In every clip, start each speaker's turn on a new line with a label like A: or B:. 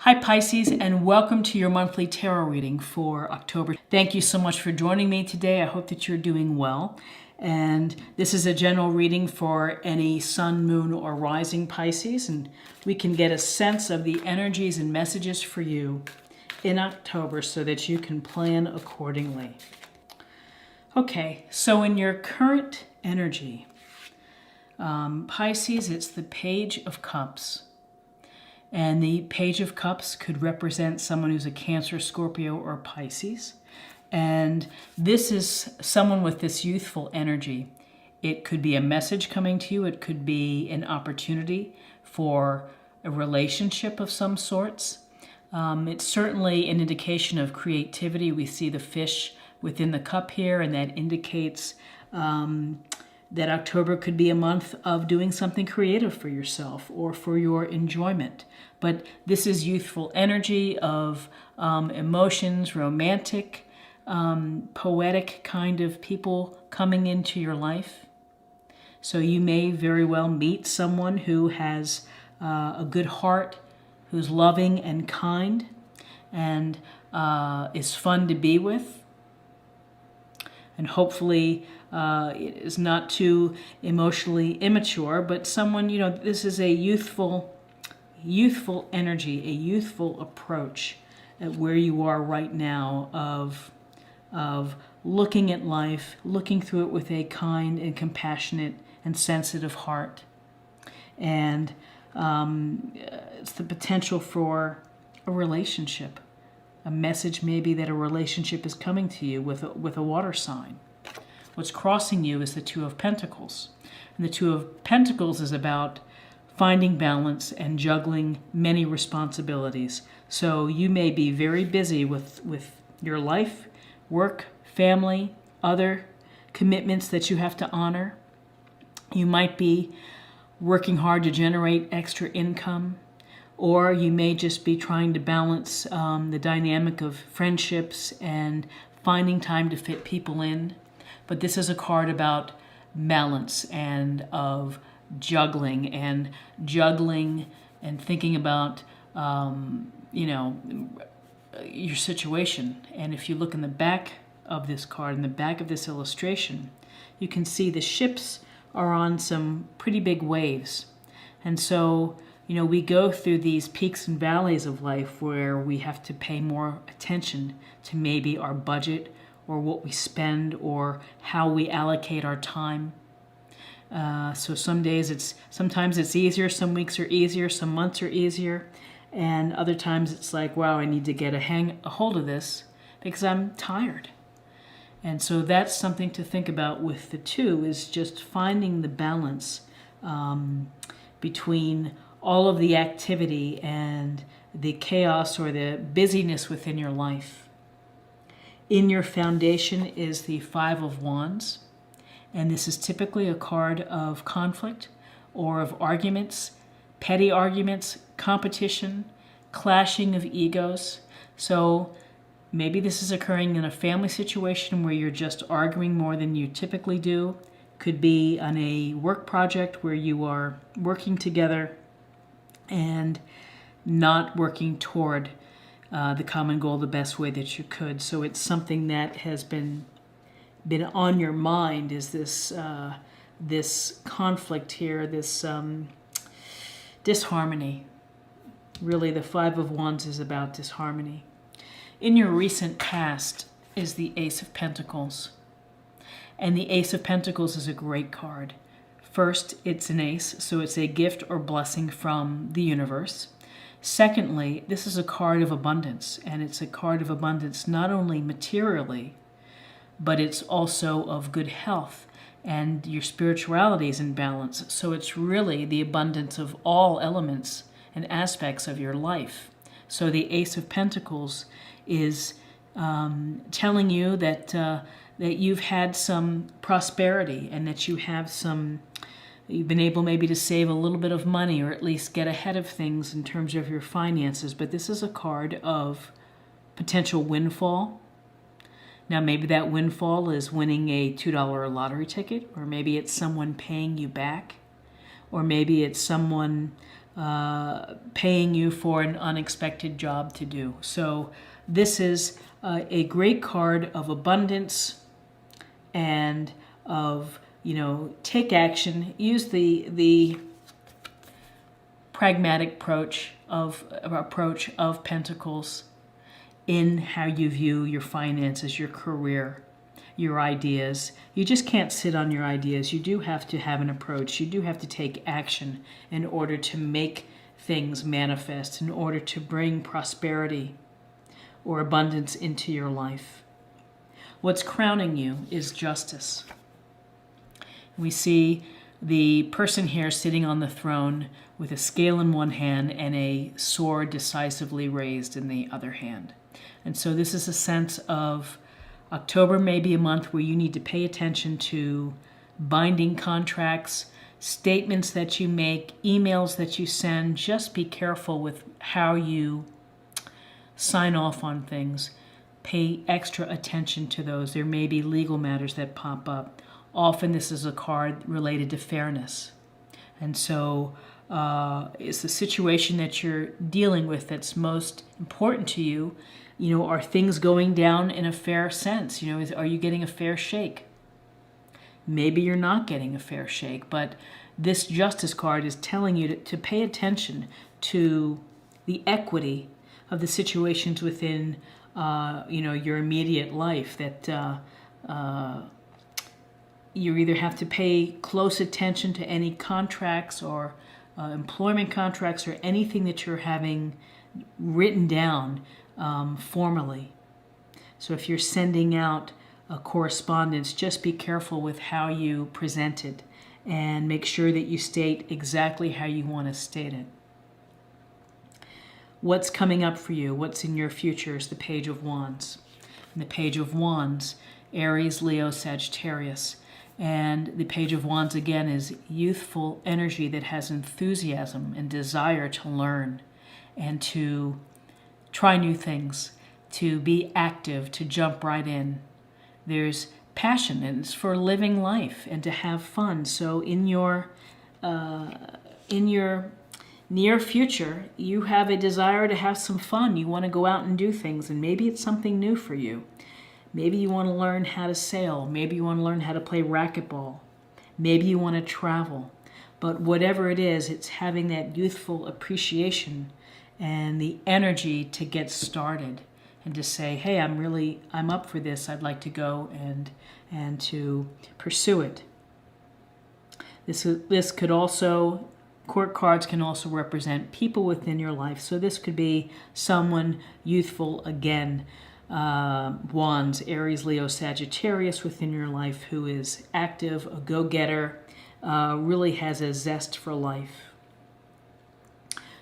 A: Hi Pisces, and welcome to your monthly tarot reading for October. Thank you so much for joining me today. I hope that you're doing well. And this is a general reading for any sun, moon, or rising Pisces, and we can get a sense of the energies and messages for you in October so that you can plan accordingly. Okay, so in your current energy, Pisces, it's the Page of Cups. And the Page of Cups could represent someone who's a Cancer, Scorpio, or Pisces. And this is someone with this youthful energy. It could be a message coming to you. It could be an opportunity for a relationship of some sorts. It's certainly an indication of creativity. We see the fish within the cup here, and that indicates that October could be a month of doing something creative for yourself or for your enjoyment. But this is youthful energy of emotions, romantic, poetic kind of people coming into your life. So you may very well meet someone who has a good heart, who's loving and kind, and is fun to be with. And hopefully it is not too emotionally immature, but someone, this is a youthful energy, a youthful approach at where you are right now of looking at life, looking through it with a kind and compassionate and sensitive heart. And it's the potential for a relationship. A message maybe that a relationship is coming to you with a water sign. What's crossing you is the Two of Pentacles. And the Two of Pentacles is about finding balance and juggling many responsibilities. So you may be very busy with your life, work, family, other commitments that you have to honor. You might be working hard to generate extra income. Or you may just be trying to balance the dynamic of friendships and finding time to fit people in. But this is a card about balance and of juggling and thinking about, your situation. And if you look in the back of this card, in the back of this illustration, you can see the ships are on some pretty big waves. And so we go through these peaks and valleys of life where we have to pay more attention to maybe our budget or what we spend or how we allocate our time. So sometimes it's easier, some weeks are easier, some months are easier, and other times it's like, wow, I need to get a hold of this because I'm tired. And so that's something to think about with the two, is just finding the balance between all of the activity and the chaos or the busyness within your life. In your foundation is the Five of Wands, and this is typically a card of conflict or of arguments, petty arguments, competition, clashing of egos. So maybe this is occurring in a family situation where you're just arguing more than you typically do. Could be on a work project where you are working together and not working toward the common goal the best way that you could. So it's something that has been on your mind, is this conflict here, this disharmony. Really, the Five of Wands is about disharmony. In your recent past is the Ace of Pentacles. And the Ace of Pentacles is a great card. First, it's an ace, so it's a gift or blessing from the universe. Secondly, this is a card of abundance, and it's a card of abundance not only materially, but it's also of good health, and your spirituality is in balance. So it's really the abundance of all elements and aspects of your life. So the Ace of Pentacles is telling you that you've had some prosperity and that you've been able maybe to save a little bit of money or at least get ahead of things in terms of your finances. But this is a card of potential windfall. Now maybe that windfall is winning a $2 lottery ticket, or maybe it's someone paying you back, or maybe it's someone paying you for an unexpected job to do. So this is a great card of abundance and of, take action. Use the pragmatic approach of Pentacles in how you view your finances, your career, your ideas. You just can't sit on your ideas. You do have to have an approach. You do have to take action in order to make things manifest, in order to bring prosperity or abundance into your life. What's crowning you is justice. We see the person here sitting on the throne with a scale in one hand and a sword decisively raised in the other hand. And so this is a sense of October may be a month where you need to pay attention to binding contracts, statements that you make, emails that you send. Just be careful with how you sign off on things. Pay extra attention to those. There may be legal matters that pop up. Often this is a card related to fairness. And so it's the situation that you're dealing with that's most important to you. Are things going down in a fair sense? Are you getting a fair shake? Maybe you're not getting a fair shake, but this justice card is telling you to pay attention to the equity of the situations within your immediate life, that you either have to pay close attention to any contracts or employment contracts or anything that you're having written down formally. So if you're sending out a correspondence, just be careful with how you present it and make sure that you state exactly how you want to state it. What's coming up for you? What's in your future is the Page of Wands. And the Page of Wands, Aries, Leo, Sagittarius. And the Page of Wands, again, is youthful energy that has enthusiasm and desire to learn and to try new things, to be active, to jump right in. There's passion, and it's for living life and to have fun. So in your near future, you have a desire to have some fun. You want to go out and do things, and maybe it's something new for you. Maybe you want to learn how to sail. Maybe you want to learn how to play racquetball. Maybe you want to travel. But whatever it is, it's having that youthful appreciation and the energy to get started and to say, hey, I'm up for this. I'd like to go and to pursue it. This could also, court cards can also represent people within your life. So this could be someone youthful again, Wands, Aries, Leo, Sagittarius within your life who is active, a go-getter, really has a zest for life.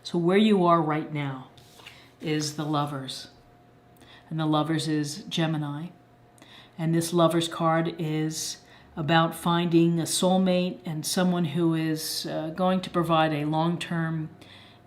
A: So where you are right now is the Lovers. And the Lovers is Gemini. And this Lovers card is about finding a soulmate and someone who is going to provide a long-term,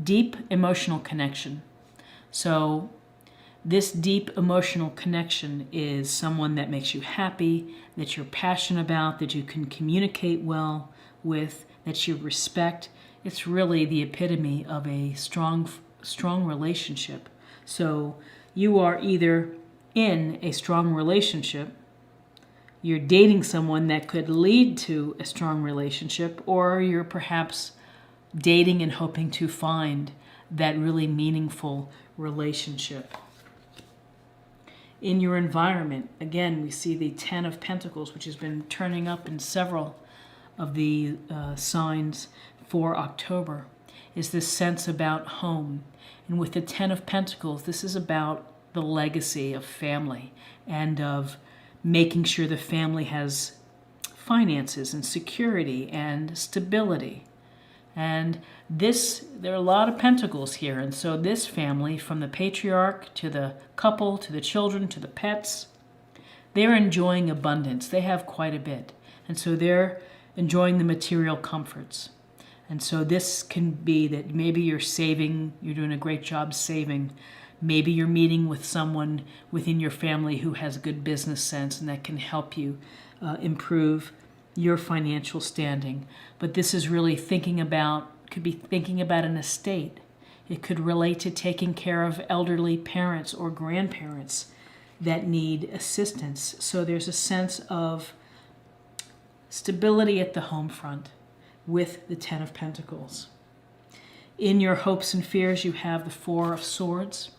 A: deep emotional connection. So this deep emotional connection is someone that makes you happy, that you're passionate about, that you can communicate well with, that you respect. It's really the epitome of a strong relationship. So you are either in a strong relationship, you're dating someone that could lead to a strong relationship, or you're perhaps dating and hoping to find that really meaningful relationship. In your environment, again, we see the Ten of Pentacles, which has been turning up in several of the signs for October, is this sense about home. And with the Ten of Pentacles, this is about the legacy of family and of making sure the family has finances and security and stability. And there are a lot of pentacles here. And so this family, from the patriarch to the couple, to the children, to the pets, they're enjoying abundance. They have quite a bit. And so they're enjoying the material comforts. And so this can be that maybe you're saving, you're doing a great job saving. Maybe you're meeting with someone within your family who has good business sense and that can help you improve your financial standing. But this is really thinking about could be thinking about an estate. It could relate to taking care of elderly parents or grandparents that need assistance. So there's a sense of stability at the home front with the Ten of Pentacles. In your hopes and fears, you have the Four of Swords.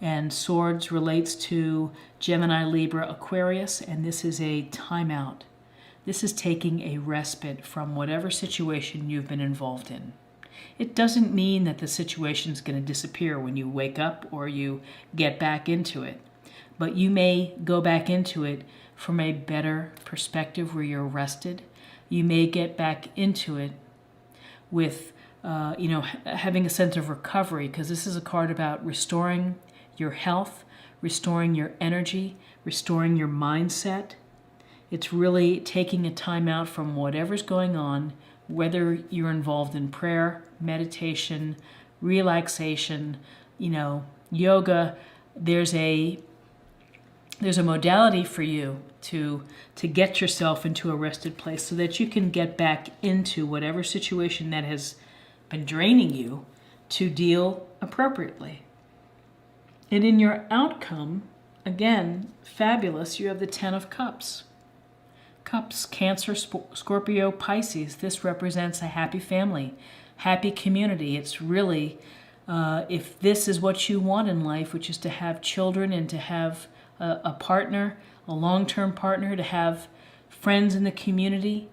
A: And Swords relates to Gemini, Libra, Aquarius, and this is a timeout. This is taking a respite from whatever situation you've been involved in. It doesn't mean that the situation is going to disappear when you wake up or you get back into it, but you may go back into it from a better perspective where you're rested. You may get back into it with, having a sense of recovery, because this is a card about restoring your health, restoring your energy, restoring your mindset. It's really taking a time out from whatever's going on, whether you're involved in prayer, meditation, relaxation, yoga. There's a modality for you to get yourself into a rested place so that you can get back into whatever situation that has been draining you to deal appropriately. And in your outcome, again, fabulous, you have the Ten of Cups. Cups, Cancer, Scorpio, Pisces. This represents a happy family, happy community. It's really, if this is what you want in life, which is to have children and to have a partner, a long-term partner, to have friends in the community,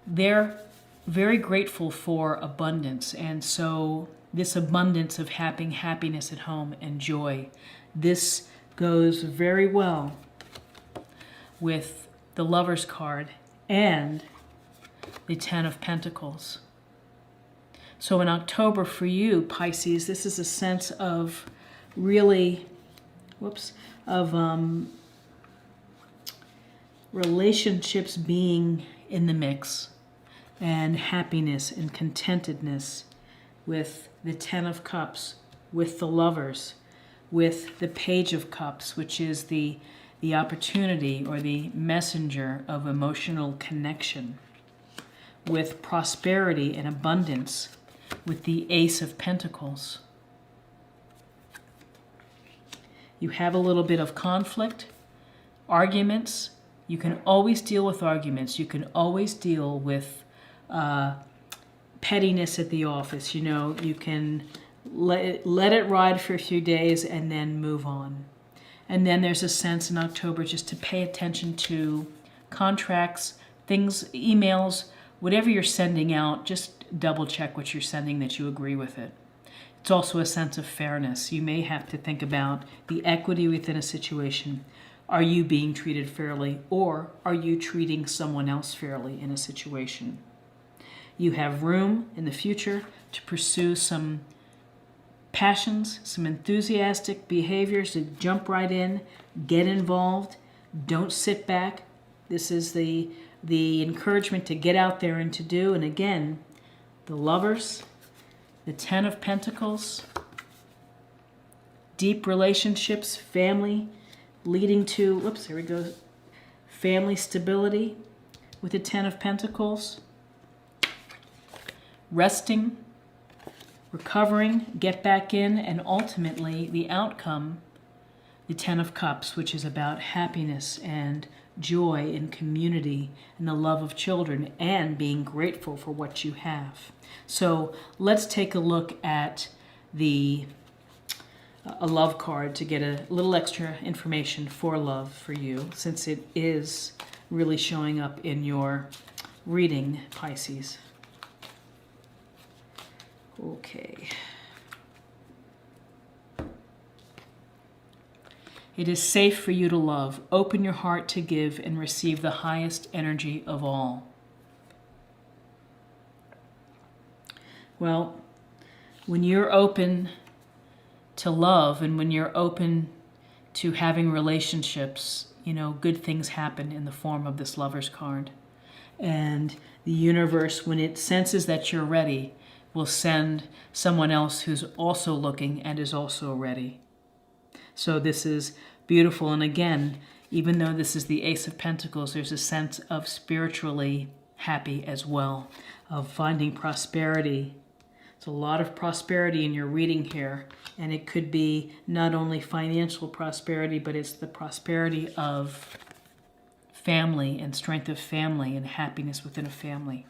A: they're very grateful for abundance. And so this abundance of having happiness at home and joy, this goes very well with the Lover's card and the Ten of Pentacles. So in October for you, Pisces, this is a sense of really, relationships being in the mix, and happiness and contentedness with the Ten of Cups, with the Lovers, with the Page of Cups, which is the opportunity or the messenger of emotional connection, with prosperity and abundance, with the Ace of Pentacles. You have a little bit of conflict, arguments. You can always deal with arguments. You can always deal with pettiness at the office. You can let it ride for a few days and then move on. And then there's a sense in October just to pay attention to contracts, things, emails, whatever you're sending out, just double check what you're sending that you agree with it. It's also a sense of fairness. You may have to think about the equity within a situation. Are you being treated fairly, or are you treating someone else fairly in a situation? You have room in the future to pursue some passions, some enthusiastic behaviors, to jump right in, get involved, don't sit back. This is the encouragement to get out there and to do. And again, the Lovers, the Ten of Pentacles, deep relationships, family, leading to, family stability with the Ten of Pentacles, resting, recovering, get back in, and ultimately the outcome, the Ten of Cups, which is about happiness and joy and community and the love of children and being grateful for what you have. So let's take a look at a love card to get a little extra information for love for you, since it is really showing up in your reading, Pisces. Okay. It is safe for you to love. Open your heart to give and receive the highest energy of all. Well, when you're open to love and when you're open to having relationships, good things happen in the form of this Lover's card. And the universe, when it senses that you're ready, will send someone else who's also looking and is also ready. So this is beautiful. And again, even though this is the Ace of Pentacles, there's a sense of spiritually happy as well, of finding prosperity. There's a lot of prosperity in your reading here, and it could be not only financial prosperity, but it's the prosperity of family and strength of family and happiness within a family.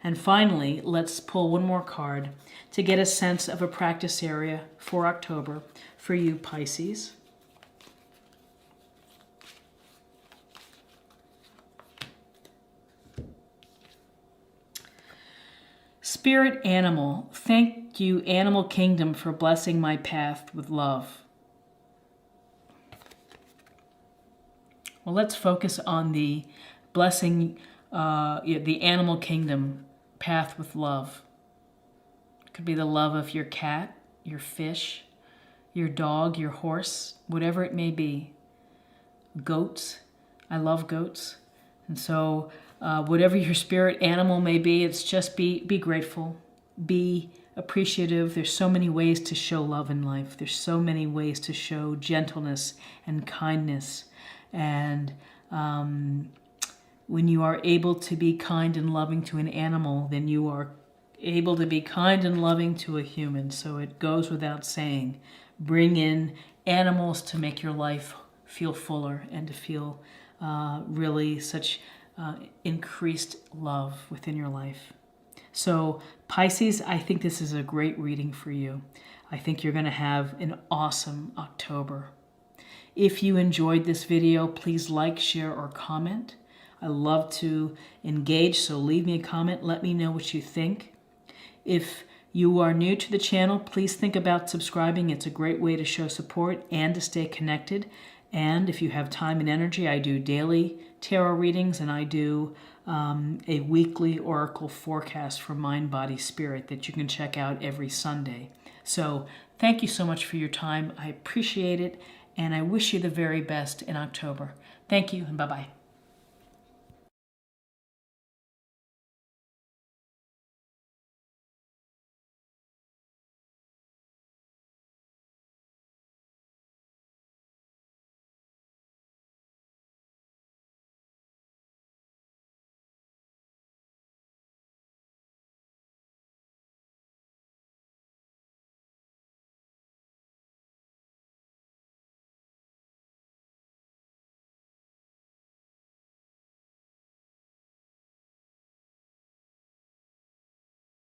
A: And finally, let's pull one more card to get a sense of a practice area for October for you, Pisces. Spirit animal, thank you, animal kingdom, for blessing my path with love. Well, let's focus on the blessing, the animal kingdom path with love. It could be the love of your cat, your fish, your dog, your horse, whatever it may be. Goats. I love goats. And so whatever your spirit animal may be, it's just be grateful, be appreciative. There's so many ways to show love in life. There's so many ways to show gentleness and kindness. And when you are able to be kind and loving to an animal, then you are able to be kind and loving to a human. So it goes without saying. Bring in animals to make your life feel fuller and to feel really such increased love within your life. So Pisces, I think this is a great reading for you. I think you're going to have an awesome October. If you enjoyed this video, please like, share, or comment. I love to engage, so leave me a comment. Let me know what you think. If you are new to the channel, please think about subscribing. It's a great way to show support and to stay connected. And if you have time and energy, I do daily tarot readings, and I do a weekly oracle forecast for mind, body, spirit that you can check out every Sunday. So thank you so much for your time. I appreciate it, and I wish you the very best in October. Thank you, and bye-bye.